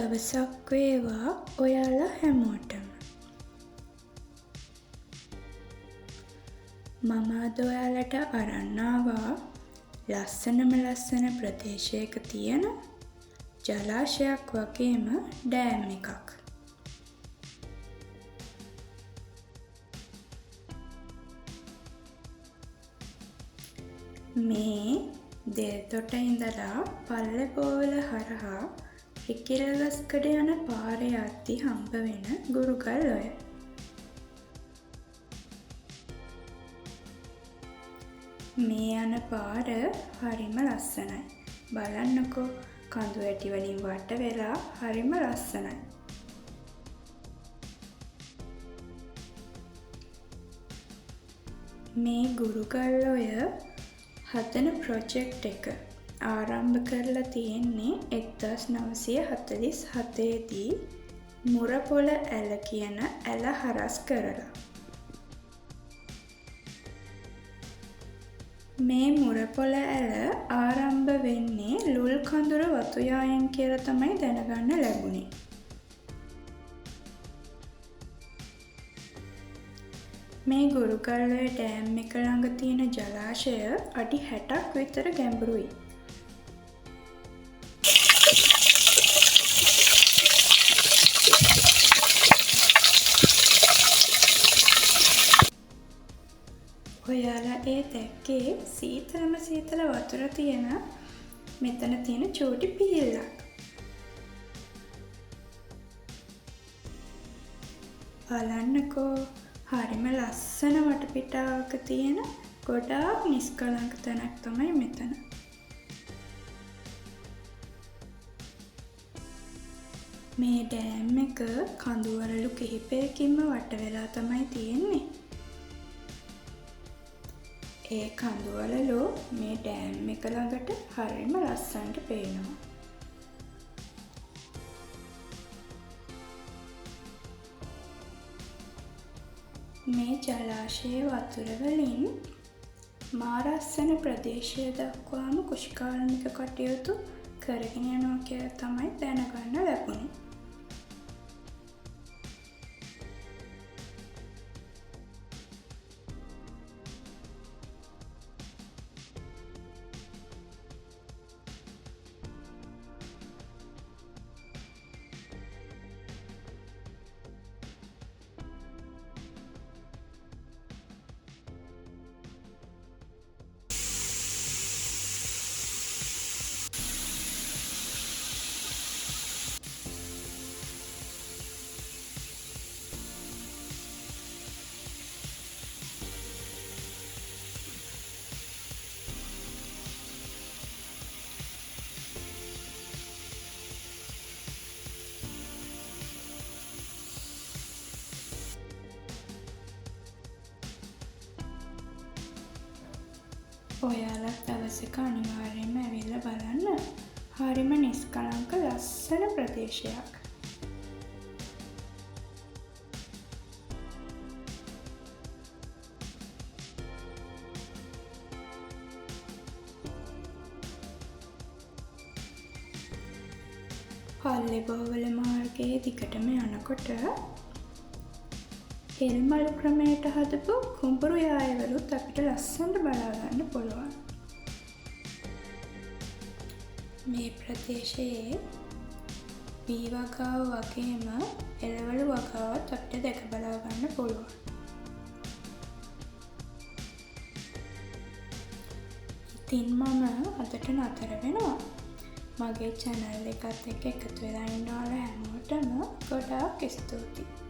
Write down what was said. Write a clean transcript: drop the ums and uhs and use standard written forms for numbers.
දවසක් වේවා ඔයාලා හැමෝටම. මම අද ඔයාලට අරන් ආවා ලස්සන ප්‍රදේශයක තියෙන ජලාශයක් වගේම ඩෑම් එකක්. මේ දෙල්තොට ඉඳලා පල්ලෙපෝවල හරහා රිකිලගස්කඩ යන පාරේ යද්දි හම්බ වෙන ගුරුගල් ඔය. මේ යන පාර හරිම ලස්සනයි. බලන්නකෝ කඳු ඇටි වලින් වට වෙලා හරිම ලස්සනයි. මේ ගුරුගල් ඔය හදන ප්‍රොජෙක්ට් එක ආරම්භ කරලා තියෙන්නේ 1947 දී මුරපොළ ඇල කියන ඇල හරස් කරලා. මේ මුරපොළ ඇල ආරම්භ වෙන්නේ ලුල් කඳුර වතුයායෙන් කියලා තමයි දැනගන්න ලැබුණේ. මේ ගුරුගල්ඔය ඩෑම් එක ළඟ තියෙන ජලාශය අඩි 60ක් විතර ගැඹුරුයි. ඔයාලා ඒ දැක්කේ සීතල වතුර තියෙන මෙතන තියෙන චූටි පිහිල්ලක්. බලන්නකෝ හරිම ලස්සන වටපිටාවක තියෙන ගොඩාක් නිස්කලංක තැනක් තමයි මෙතන. මේ ඩෑම් එක කඳුවරළු කිහිපයකින්ම වට වෙලා තමයි තියෙන්නේ. ඒ කඳුවරළු මේ ඩෑම් එක ළඟට හරිම ලස්සනට පේනවා. මේ ජලාශයේ වතුර වලින් මාරස්සන ප්‍රදේශය දක්වාම කෘෂිකාර්මික කටයුතු කරගෙන යනවා කියලා තමයි දැනගන්න ලැබුණේ. ඔයාලත් දවසක අනිවාර්යෙන්ම ඇවිල්ලා බලන්න. හරිම නිස්කලංක ලස්සන ප්‍රදේශයක්. පල්ලෙපෝවල මාර්ගයේ දිගටම යනකොට හෙල්මලු ක්‍රමයට හදපු කුඹුරු යායවලුත් අපිට ලස්සනට බලාගන්න පුළුවන්. මේ ප්‍රදේශයේ වී වගාව වගේම එළවලු වගාවත් අපිට දැක බලාගන්න පුළුවන්. ඉතින් මම අදට නතර වෙනවා. මගේ channel එකත් එක්ක එකතු වෙලා ඉන්න ඔයාලා හැමෝටම ගොඩාක් ස්තුතියි.